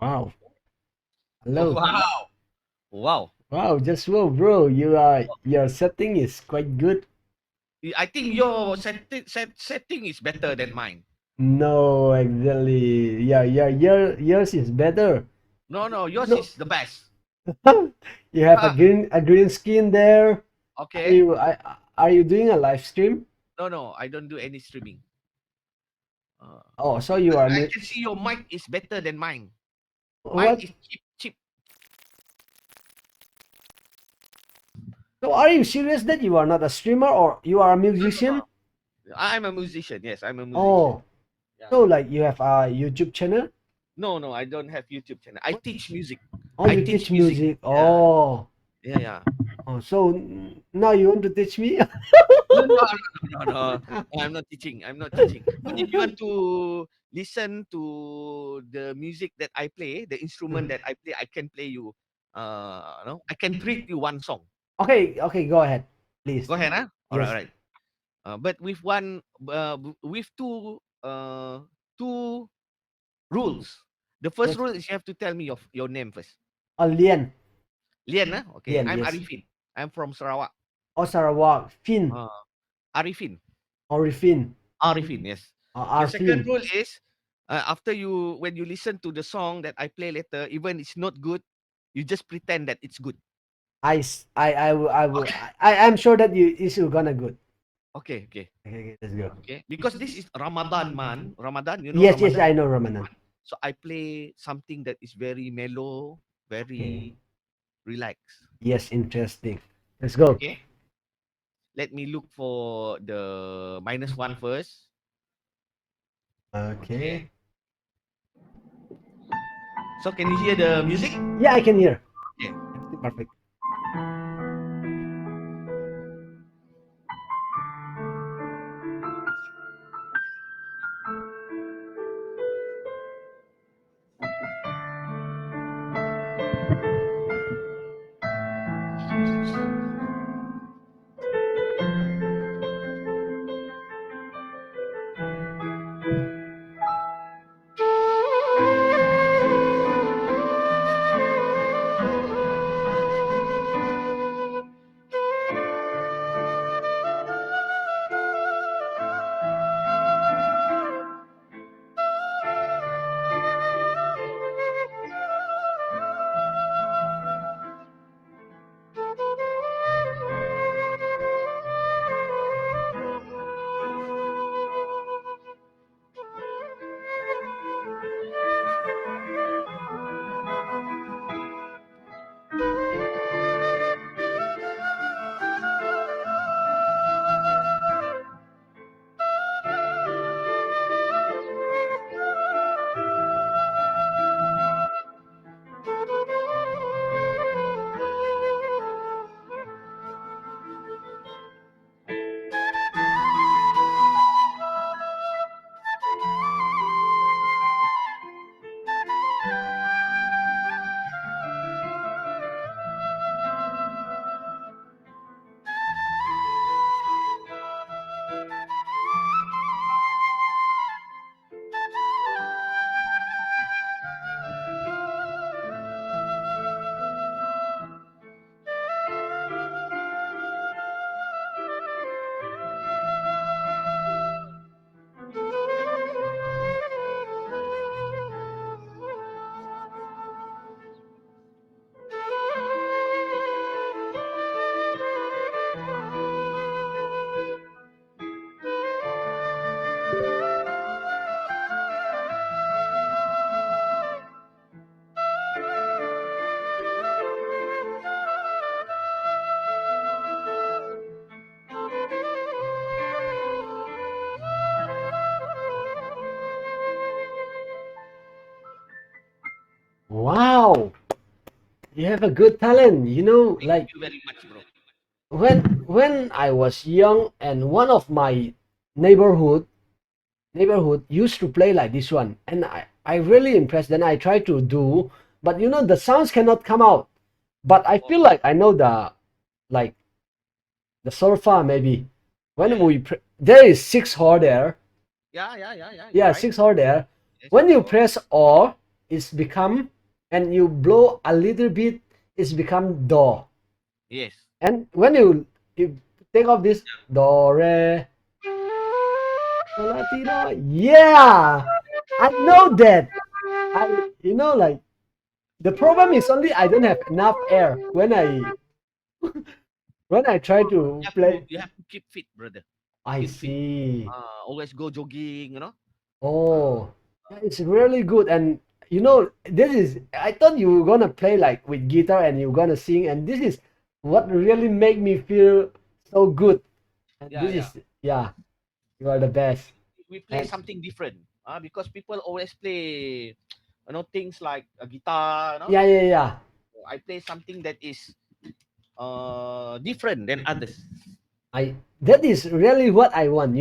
Wow. Hello. Wow. Wow. Wow, just wow, bro. Your setting is quite good. I think your setting is better than mine. No, exactly. Yeah, yours is better. No, no, yours No, is the best. you have Ah, a green skin there. okay. Are you doing a live stream? No, no, I don't do any streaming. Uh, Oh, so you but are I mute. can see your mic is better than mine. Mine What? is cheap, cheap. So are you serious that you are not a streamer or you are a musician? I'm a musician. Yes, I'm a musician. Oh, Yeah. so like you have a YouTube channel? No, no, I don't have YouTube channel. I teach music. Oh, I you teach teach music. music. Yeah, Oh, yeah, yeah. oh, so now you want to teach me? No, no, no, no, no, no. I'm not teaching. I'm not teaching. But if you want to listen to the music that I play, the instrument that I play, I can play you. No, I can treat you one song. Okay, okay, go ahead, please. Go ahead, huh? All right, Yes, all right. But with with two rules. The first yes. rule is you have to tell me your name first. Lian, Lian, huh? Okay. Lian, I'm yes. Arifin. I'm from Sarawak. Oh, Sarawak, Fin, Uh, Arifin. Orifin, Arifin, yes. The second Arfin. rule is after you when you listen to the song that I play later, even it's not good, you just pretend that it's good. Okay, I'm sure that you gonna good. okay, okay, Okay, okay, let's go. okay. Because this is Ramadan, man. Ramadan, you know Yes, yes, Ramadan. I know Ramadan. So I play something that is very mellow, Okay. very relaxed. Yes, interesting. Let's go. Okay. Let me look for the minus one first. Okay. Okay. So can you hear the music? Yeah, I can hear. Okay. Everything perfect. Wow, you have a good talent. You know, Thank like you very much, bro. when I was young and one of my neighborhood neighborhood used to play like this one, and I really impressed. Then I tried to do, but you know the sounds cannot come out. But I Oh, feel like I know like the solfa maybe. yeah, When yeah. there is six hole there. Yeah, yeah, yeah, yeah. You're Yeah, right. six hole there. Yes, When six you four. press or, it's become, and you blow a little bit, it's become do. Yes. And when you take off this do re sol la ti do, yeah, I know that. Like the problem is only I don't have enough air when I try to play. You have to keep fit, brother. I Keep fit. see. Always go jogging, you know. Oh, yeah, it's really good. And this is, I thought you were gonna play like with guitar and you're gonna sing, and this is what really make me feel so good. And Yeah, this yeah. is, yeah, you are the best. We play And something different. Because people always play, things like a guitar, yeah, yeah, yeah. I play something that is different than others. That is really what I want.